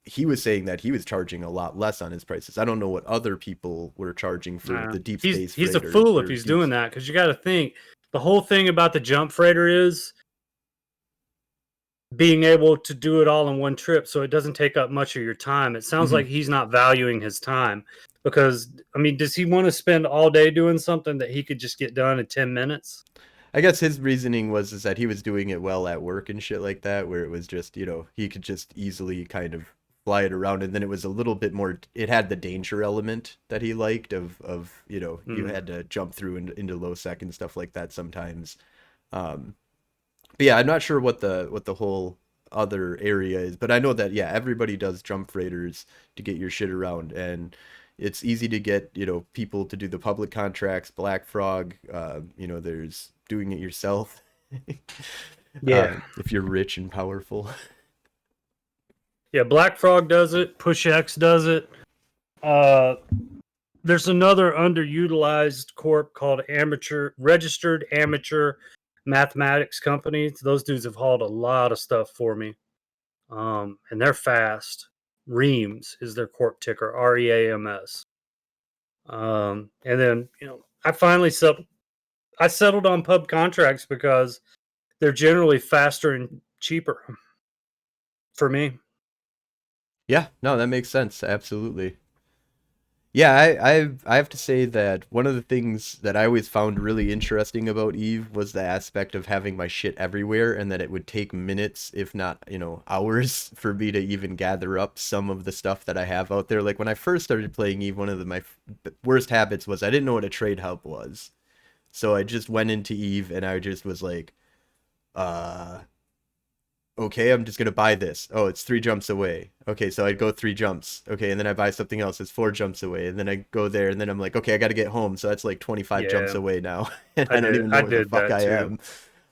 he was saying that he was charging a lot less on his prices. I don't know what other people were charging for the deep space He's a freighters fool if or he's deep- doing that, because you got to think the whole thing about the jump freighter is being able to do it all in one trip, so it doesn't take up much of your time. It sounds Mhm. like he's not valuing his time, because I mean, does he want to spend all day doing something that he could just get done in 10 minutes? I guess his reasoning was is that he was doing it well at work and shit like that, where it was just, he could just easily kind of fly it around, and then it was a little bit more, it had the danger element that he liked of you had to jump through into Lowsec and stuff like that sometimes. But yeah, I'm not sure what the whole other area is, but I know that yeah, everybody does jump freighters to get your shit around, and it's easy to get people to do the public contracts. Black Frog, there's doing it yourself. Yeah. If you're rich and powerful. Yeah, Black Frog does it. Push X does it. There's another underutilized corp called Registered Amateur Mathematics Company. Those dudes have hauled a lot of stuff for me, and they're fast. Reams is their corp ticker, REAMS. And then I finally settled on pub contracts because they're generally faster and cheaper for me. Yeah, no, that makes sense. Absolutely. Yeah, I have to say that one of the things that I always found really interesting about Eve was the aspect of having my shit everywhere, and that it would take minutes, if not, hours, for me to even gather up some of the stuff that I have out there. Like when I first started playing Eve, one of my worst habits was I didn't know what a trade hub was. So I just went into Eve and I just was like, okay, I'm just gonna buy this. Oh, it's 3 jumps away. Okay, so I'd go 3 jumps. Okay, and then I buy something else. It's 4 jumps away, and then I go there, and then I'm like, okay, I got to get home. So that's like 25 jumps away now, and I don't even know where the fuck I am.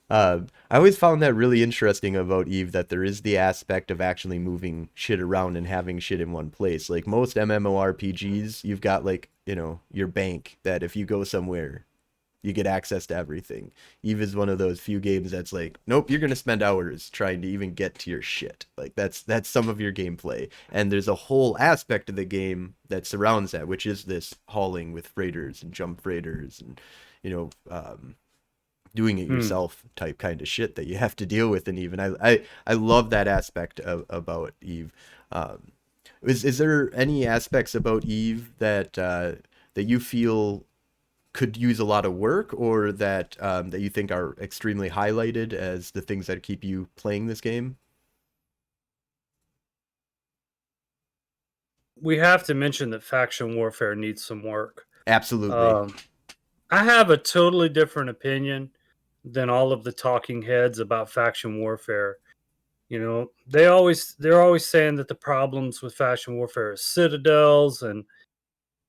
I always found that really interesting about Eve, that there is the aspect of actually moving shit around and having shit in one place. Like most MMORPGs, you've got like your bank that if you go somewhere, you get access to everything. Eve is one of those few games that's like, nope, you're gonna spend hours trying to even get to your shit. Like that's some of your gameplay, and there's a whole aspect of the game that surrounds that, which is this hauling with freighters and jump freighters and doing it yourself type kind of shit that you have to deal with in Eve. And I love that aspect about Eve. Is there any aspects about Eve that you feel could use a lot of work, or that that you think are extremely highlighted as the things that keep you playing this game? We have to mention that faction warfare needs some work. Absolutely. I have a totally different opinion than all of the talking heads about faction warfare. They're always saying that the problems with faction warfare is citadels and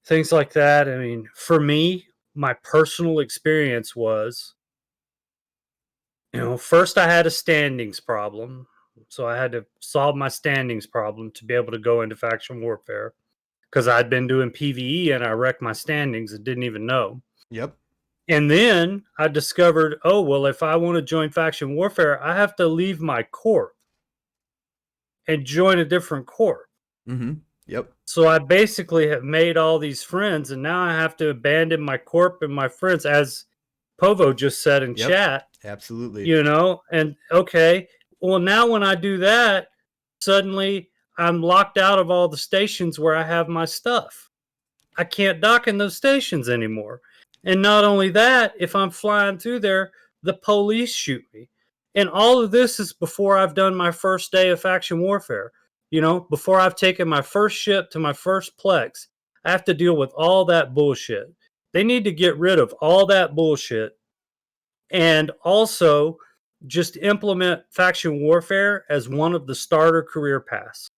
things like that. I mean, for me, my personal experience was, first I had a standings problem. So I had to solve my standings problem to be able to go into faction warfare, because I'd been doing PvE and I wrecked my standings and didn't even know. Yep. And then I discovered, oh, well, if I want to join faction warfare, I have to leave my corp and join a different corp. Mm-hmm. Yep. So I basically have made all these friends, and now I have to abandon my corp and my friends, as Povo just said in chat. Absolutely. And okay, Well, now when I do that, suddenly I'm locked out of all the stations where I have my stuff. I can't dock in those stations anymore. And not only that, if I'm flying through there, the police shoot me. And all of this is before I've done my first day of faction warfare. You know, before I've taken my first ship to my first plex, I have to deal with all that bullshit. They need to get rid of all that bullshit and also just implement faction warfare as one of the starter career paths.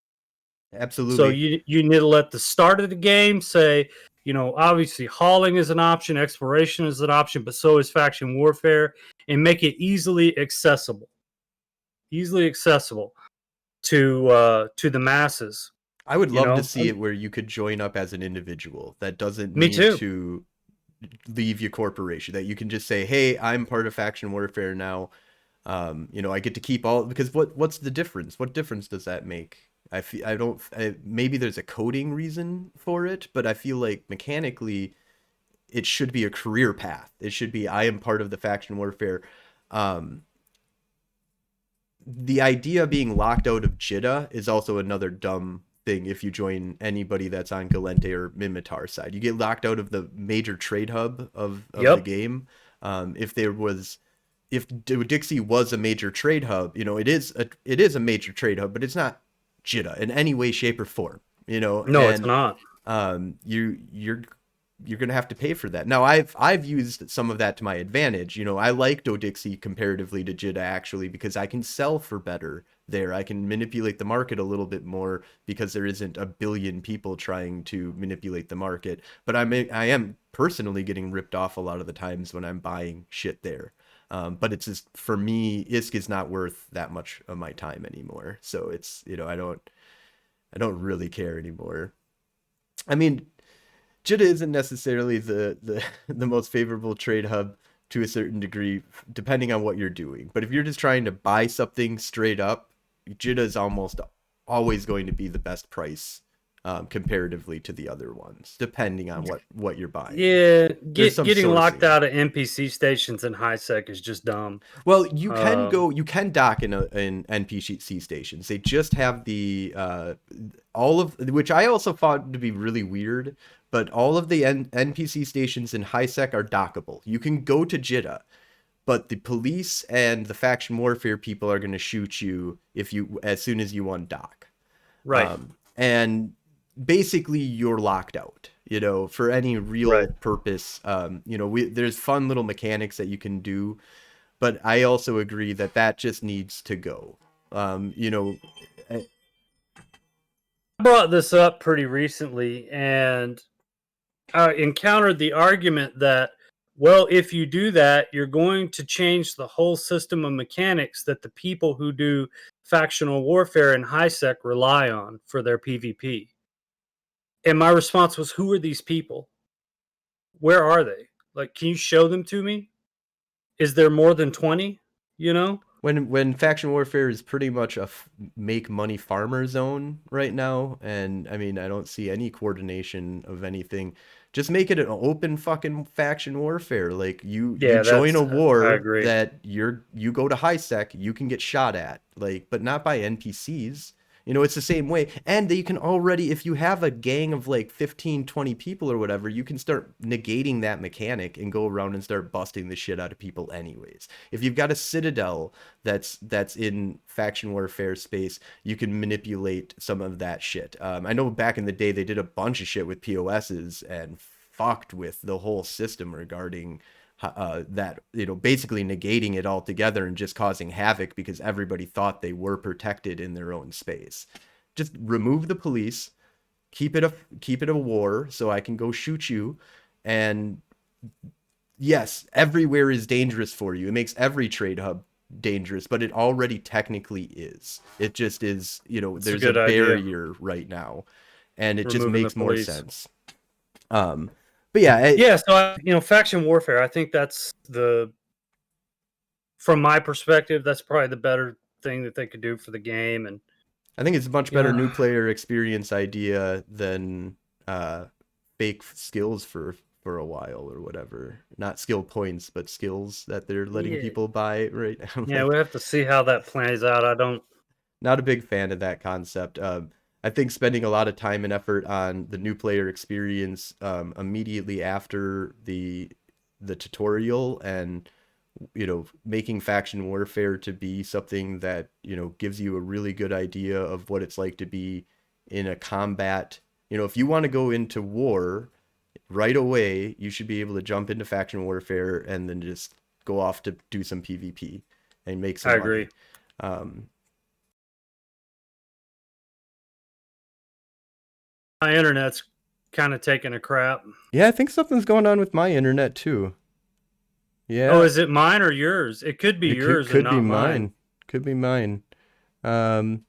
So Absolutely. you need to let the start of the game say, you know, obviously hauling is an option, exploration is an option, but so is faction warfare, and make it easily accessible to the masses. I would You love to know, see it where you could join up as an individual that doesn't me need too. to leave your corporation, that you can just say, hey, I'm part of faction warfare now. You know, I get to keep all, because what's the difference? What difference does that make? I don't, maybe there's a coding reason for it, but I feel like mechanically it should be a career path. It should be, I am part of the faction warfare. Um, the idea of being locked out of Jidda is also another dumb thing. If you join anybody that's on Galente or Minmatar's side, you get locked out of the major trade hub of the Yep. game. If there was, if Dixie was a major trade hub, you know, it is a major trade hub, but it's not Jidda in any way, shape, or form. You know, No, it's and not. You're gonna have to pay for that. Now I've used some of that to my advantage. You know, I like Dodixie comparatively to Jidda actually because I can sell for better there. I can manipulate the market a little bit more because there isn't a billion people trying to manipulate the market. But I am personally getting ripped off a lot of the times when I'm buying shit there. But it's just, for me, ISK is not worth that much of my time anymore. So it's, you know, I don't really care anymore. I mean, Jita isn't necessarily the most favorable trade hub to a certain degree, depending on what you're doing. But if you're just trying to buy something straight up, Jita is almost always going to be the best price comparatively to the other ones, depending on what you're buying. Yeah, There's some getting locked sourcing. out of NPC stations in high sec is just dumb. Well, you can Um, go, you can dock in NPC stations. They just have the all of, which I also found to be really weird, but all of the NPC stations in HiSec are dockable. You can go to Jita, but the police and the faction warfare people are going to shoot you if you, as soon as you undock. right, And basically you're locked out, you know, for any real right. purpose. You know, there's fun little mechanics that you can do, but I also agree that that just needs to go. You know, I brought this up pretty recently, and I encountered the argument that, well, if you do that, you're going to change the whole system of mechanics that the people who do factional warfare in high sec rely on for their PvP. And my response was, who are these people? Where are they? Like, can you show them to me? Is there more than 20? You know? when faction warfare is pretty much a make money farmer zone right now, and I mean I don't see any coordination of anything. Just make it an open fucking faction warfare. Like you Yeah, join a I war agree. that you go to high sec, you can get shot at, like, but not by NPCs. You know, it's the same way. And you can already, if you have a gang of like 15, 20 people or whatever, you can start negating that mechanic and go around and start busting the shit out of people anyways. If you've got a citadel that's in faction warfare space, you can manipulate some of that shit. I know back in the day they did a bunch of shit with POSs and fucked with the whole system regarding that, you know, basically negating it altogether and just causing havoc because everybody thought they were protected in their own space. Just remove the police, keep it a war so I can go shoot you, and yes, everywhere is dangerous for you. It makes every trade hub dangerous, but it already technically is. It just is, you know, It's a there's a good idea. barrier right now, and it just Removing the makes more police. sense. But yeah, Yeah, so faction warfare, I think that's from my perspective, that's probably the better thing that they could do for the game. And I think it's a much you better know, new player experience idea than fake skills for for a while or whatever. Not skill points, but skills that they're letting Yeah, people buy right now. yeah, Like, we have to see how that plays out. I don't. not a big fan of that concept. I think spending a lot of time and effort on the new player experience immediately after the tutorial, and making faction warfare to be something that gives you a really good idea of what it's like to be in a combat. If you want to go into war right away, you should be able to jump into faction warfare and then just go off to do some PvP and make I some money. agree. My internet's kind of taking a crap. Yeah, I think something's going on with my internet too. Oh, Yeah, is it mine or yours? It could be it could yours and could be not mine. mine. Could be mine. Um,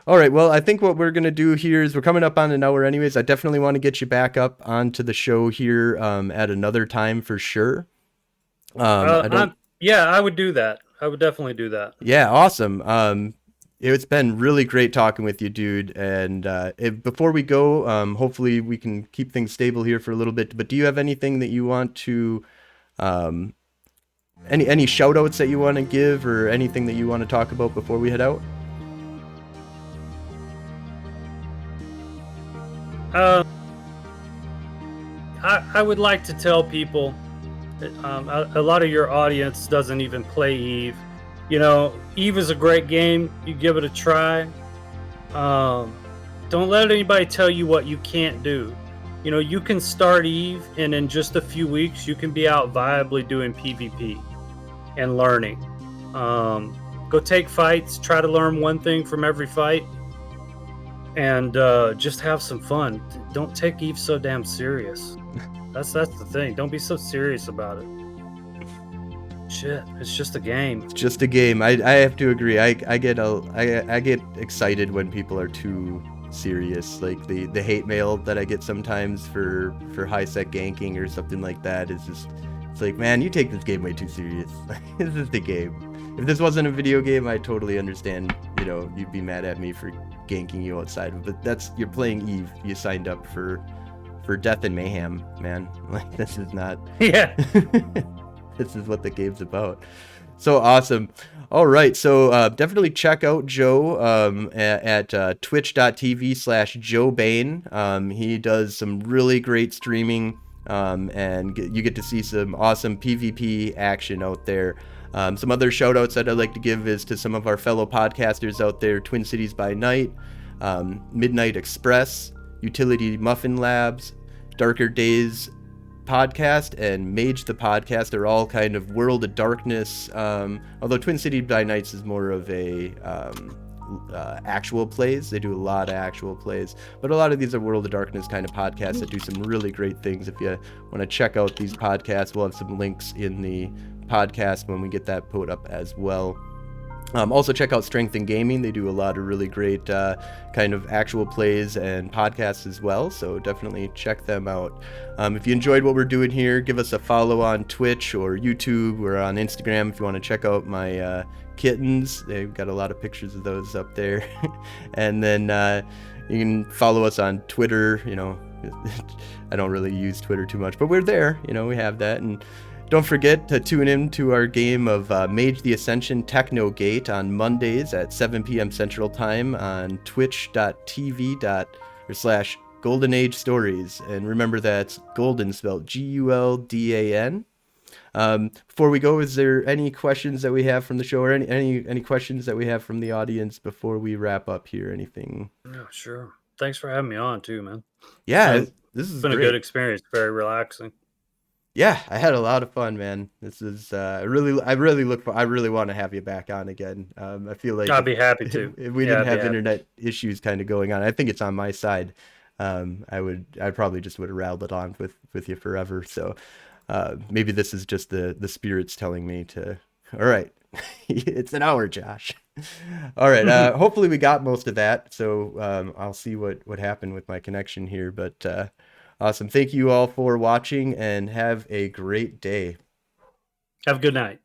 all right. Well, I think what we're gonna do here is we're coming up on an hour, anyways. I definitely want to get you back up onto the show here at another time for sure. I don't. Yeah, I would do that. I would definitely do that. Yeah, awesome. It's been really great talking with you, dude. And before we go, hopefully we can keep things stable here for a little bit. But do you have anything that you want to, um, any shout outs that you want to give, or anything that you want to talk about before we head out? Uh, I would like to tell people that, a lot of your audience doesn't even play Eve. Eve is a great game. You give it a try. Don't let anybody tell you what you can't do. You can start Eve, and in just a few weeks, you can be out viably doing PvP and learning. Go take fights. Try to learn one thing from every fight, and just have some fun. Don't take Eve so damn serious. That's the thing. Don't be so serious about it. Shit, it's just a game. It's just a game. I have to agree. I get excited when people are too serious. Like the hate mail that I get sometimes for high sec ganking or something like that is just, it's like, man, you take this game way too serious. This is the game. If this wasn't a video game, I totally understand. You'd be mad at me for ganking you outside, but you're playing Eve. You signed up for death and mayhem, man. Like, this is not. Yeah. This is what the game's about. So awesome. All right. So definitely check out Joe at twitch.tv/Joebane. He does some really great streaming, and you get to see some awesome PvP action out there. Some other shout outs that I'd like to give is to some of our fellow podcasters out there: Twin Cities by Night, Midnight Express, Utility Muffin Labs, Darker Days podcast, and Mage the podcast. Are all kind of World of Darkness, although Twin City by Nights is more of a actual plays. They do a lot of actual plays, but a lot of these are World of Darkness kind of podcasts that do some really great things. If you want to check out these podcasts, we'll have some links in the podcast when we get that put up as well. Also check out Strength in Gaming. They do a lot of really great kind of actual plays and podcasts as well, so definitely check them out. If you enjoyed what we're doing here, give us a follow on Twitch or YouTube or on Instagram if you want to check out my kittens. They've got a lot of pictures of those up there. And then you can follow us on Twitter. I don't really use Twitter too much, but we're there. We have that. And don't forget to tune in to our game of Mage the Ascension Techno Gate on Mondays at 7 p.m. Central Time on twitch.tv/Golden Age Stories. And remember, that's Golden spelled Guldan. Before we go, is there any questions that we have from the show, or any questions that we have from the audience before we wrap up here? Anything? Yeah, sure. Thanks for having me on too, man. Yeah, this has been great. A good experience. Very relaxing. Yeah, I had a lot of fun, man. This is I really want to have you back on again. I feel like I'd be happy to. If we didn't have internet issues kind of going on, I think it's on my side. I probably just would have rattled on with you forever. So maybe this is just the spirits telling me to. All right, it's an hour, Josh. All right. Hopefully we got most of that. So I'll see what happened with my connection here, but. Awesome. Thank you all for watching, and have a great day. Have a good night.